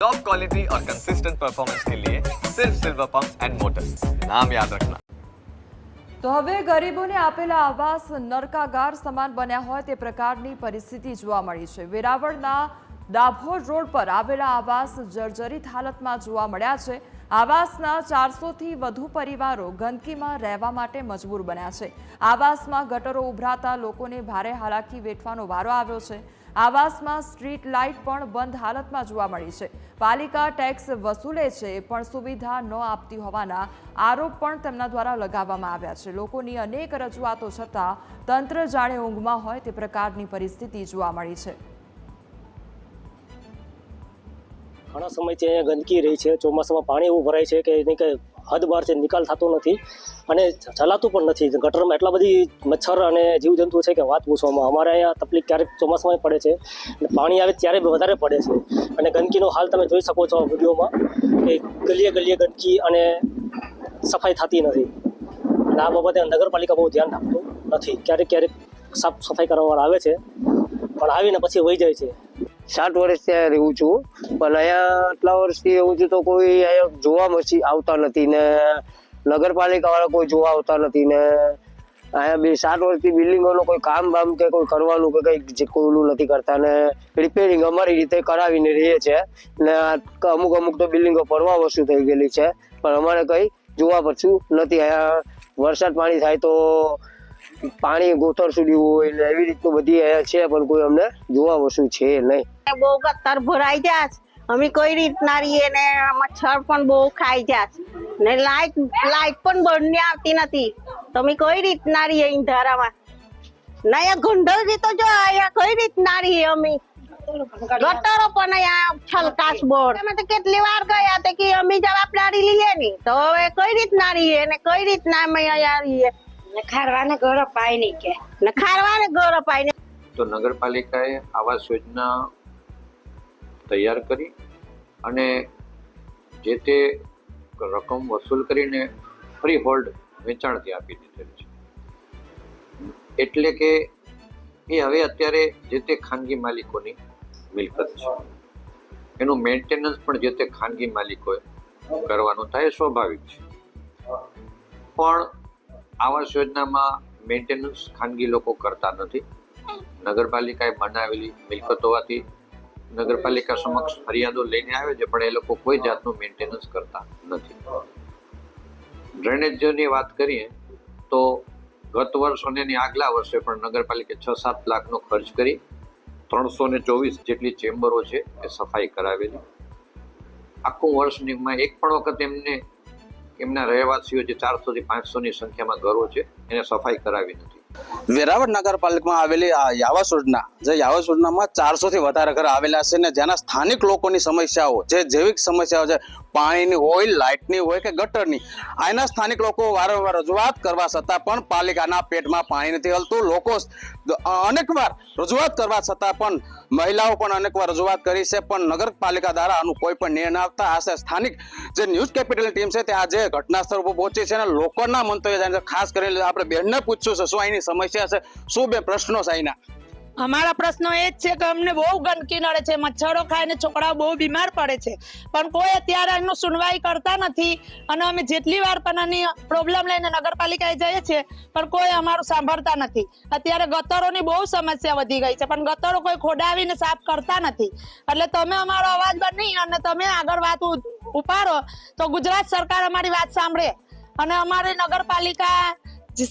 Top quality और consistent performance के लिए सिर्फ सिल्वर पंप्स एंड मोटर्स, नाम याद रखना। તો હવે ગરીબોને આપેલા આવાસ નરકાગાર સમાન બન્યા હોય તે પ્રકારની પરિસ્થિતિ જોવા મળી છે। વેરાવળના ડાભોર રોડ પર આવેલા આવાસ જર્જરિત હાલતમાં જોવા મળ્યા છે। આવાસના 400થી વધુ પરિવારો ગંદકીમાં રહેવા માટે મજબૂર બન્યા છે। આવાસમાં ગટરો ઉભરાતા લોકોને ભારે હાલાકી વેઠવાનો વારો આવ્યો છે। આવાસમાં સ્ટ્રીટ લાઇટ પણ બંધ હાલતમાં જોવા મળી છે। પાલિકા ટેક્સ વસૂલે છે પણ સુવિધા ન આપતી હોવાના આરોપ પણ તેમના દ્વારા લગાવવામાં આવ્યા છે। લોકોની અનેક રજૂઆતો છતાં તંત્ર જાણે ઊંઘમાં હોય તે પ્રકારની પરિસ્થિતિ જોવા મળી છે। ઘણા સમયથી અહીંયા ગંદકી રહી છે। ચોમાસામાં પાણી એવું ભરાય છે કે એની કંઈ હદ બહાર છે, નિકાલ થતો નથી અને ચલાતું પણ નથી। ગટરમાં એટલા બધી મચ્છર અને જીવજંતુ છે કે વાત પૂછવામાં। અમારે અહીંયા તકલીફ ક્યારેક ચોમાસામાં પડે છે અને પાણી આવે ત્યારે વધારે પડે છે અને ગંદકીનો હાલ તમે જોઈ શકો છો વિડીયોમાં કે ગલીએ ગલીએ ગંદકી અને સફાઈ થતી નથી અને આ બાબતે નગરપાલિકા બહુ ધ્યાન રાખતું નથી। ક્યારેક ક્યારેક સાફ સફાઈ કરવાવાળા આવે છે પણ આવીને પછી વહી જાય છે। 60 વર્ષ ત્યાં રહું છું પણ અહીંયા આટલા વર્ષથી રહું છું તો કોઈ અહીંયા જોવા આવતા નથી ને નગરપાલિકા વાળા કોઈ જોવા આવતા નથી ને અહીંયા 60 વર્ષથી બિલ્ડિંગોનો કોઈ કામ બામ કે કોઈ કરવાનું કે કંઈ કોઈલું નથી કરતા ને રિપેરિંગ અમારી રીતે કરાવીને રહીએ છે ને અમુક તો બિલ્ડિંગો પડવા વસ્તુ થઈ ગયેલી છે પણ અમારે કંઈ જોવા પડતું નથી। અહીંયા વરસાદ પાણી થાય તો પાણી ગોતર સુડ્યું હોય ને એવી રીતનું બધી અહીંયા છે પણ કોઈ અમને જોવા વસ્તુ છે નહીં। બહુ ગતર ભરાઈ જાય અમે કઈ રીતના રહીએ ને મચ્છર પણ બહુ ખાઈ જાય ને લાઈટ પણ બંને આવતી નથી તો અમે કઈ રીતના રહીએ અંધારામાં ના અહીંયા ગંડોજી તો જો અહીંયા કઈ રીતના રહીએ અમે ગટરો પણ અહીંયા છલકાશ બોર્ડ અમે તો કેટલી વાર ગયા તે કે અમે જવાબદારી લઈએ નહીં તો હવે કઈ રીતના રહીએ ને કઈ રીતના અમે અહીંયા રહીએ ખારવાને ઘર અપાય નહીં કે ખારવાને ઘર અપાય નહીં। તો નગરપાલિકાએ આવાસ યોજના તૈયાર કરી અને જે તે રકમ વસૂલ કરીને ફ્રી હોલ્ડ વેચાણથી આપી દીધેલ છે। એટલે કે એ હવે અત્યારે જે તે ખાનગી માલિકોની મિલકત છે, એનું મેન્ટેનન્સ પણ જે તે ખાનગી માલિકોએ કરવાનું થાય સ્વાભાવિક છે। પણ આવાસ યોજનામાં મેન્ટેનન્સ ખાનગી લોકો કરતા નથી। નગરપાલિકાએ બનાવેલી મિલકત હોવાથી નગરપાલિકા સમક્ષ ફરિયાદો લઈને આવે છે પણ એ લોકો કોઈ જાતનું મેન્ટેનન્સ કરતા નથી। ડ્રેનેજની વાત કરીએ તો ગત વર્ષ અને એની આગલા વર્ષે પણ નગરપાલિકાએ 6-7 લાખનો ખર્ચ કરી 324 જેટલી ચેમ્બરો છે એ સફાઈ કરાવેલી। આખું વર્ષમાં એક પણ વખત એમના રહેવાસીઓ જે 400 થી 500 ની સંખ્યામાં ઘરો છે એને સફાઈ કરાવી નથી। વેરાવળ નગરપાલિકામાં આવેલી આ આવાસ યોજના જે આવાસ યોજનામાં 400 થી વધારે ઘર આવેલા છે ને જેના સ્થાનિક લોકોની સમસ્યાઓ જે જૈવિક સમસ્યાઓ છે પાણીની હોય, લાઇટની હોય કે ગટરની, આના સ્થાનિક લોકો વારંવાર રજૂઆત કરવા છતાં પણ પાલિકાના પેટમાં પાણી નથી હલતું। લોકો અનેકવાર રજૂઆત કરવા છતાં પણ મહિલાઓ પણ અનેકવાર રજૂઆત કરી છે પણ નગરપાલિકા દ્વારા આનું કોઈ પણ નિર્ણય આવતા આ સ્થાનિક જે ન્યૂઝ કેપિટલની ટીમ છે તે આજે ઘટના સ્થળ પર પહોંચી છે અને લોકોના મંતવ્ય જાણીને ખાસ કરીને આપણે બેનને પૂછ્યું છે શું અહીંની સમસ્યા છે, શું બે પ્રશ્નો છે અહીંના? અમારા પ્રશ્નો એ જ છે કે અમને બહુ ગંદકી નડે છે, મચ્છરો ખાઈને છોકરાઓ બહુ બીમાર પડે છે પણ કોઈ અત્યારે એનું સુનવાઈ કરતા નથી અને અમે જેટલી વાર પણ આની પ્રોબ્લેમ લઈને નગરપાલિકાએ જઈએ છીએ પણ કોઈ અમારું સાંભળતા નથી। અત્યારે ગટરોની બહુ સમસ્યા વધી ગઈ છે પણ ગટરો કોઈ ખોડાવીને સાફ કરતા નથી એટલે તમે અમારો અવાજ બની અને તમે આગળ વાત ઉપાડો તો ગુજરાત સરકાર અમારી વાત સાંભળે અને અમારી નગરપાલિકા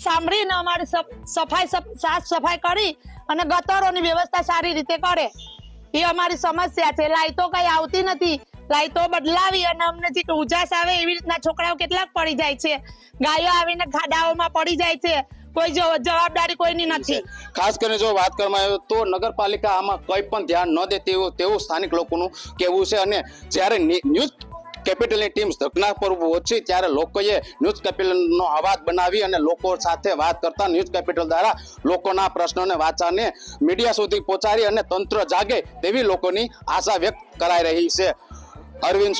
સાંભળીને અમારી સાફ સફાઈ કરી અને ગટરોની વ્યવસ્થા સારી રીતે કરે એ અમારી સમસ્યા છે। લાઈટો કઈ આવતી નથી, લાઈટો બદલાવી અને અમને જે ઉજાસ આવે એવી રીતના છોકરાઓ કેટલાક પડી જાય છે, ગાયો આવીને ખાડાઓમાં પડી જાય છે, કોઈ જવાબદારી કોઈની નથી। ખાસ કરીને જો વાત કરવામાં આવે તો નગરપાલિકા આમાં કઈ પણ ધ્યાન ન દે તેવું સ્થાનિક લોકોનું કહેવું છે અને જ્યારે ન્યૂઝ કેપિટલની ટીમ ઘટના પર પહોંચી ત્યારે લોકોએ ન્યૂઝ કેપિટલનો અવાજ બનાવી અને લોકો સાથે વાત કરતા ન્યૂઝ કેપિટલ દ્વારા લોકોના પ્રશ્નોને વાચાને મીડિયા સુધી પહોંચાડી અને તંત્ર જાગે તેવી લોકોની આશા વ્યક્ત કરાઈ રહી છે। અરવિંદ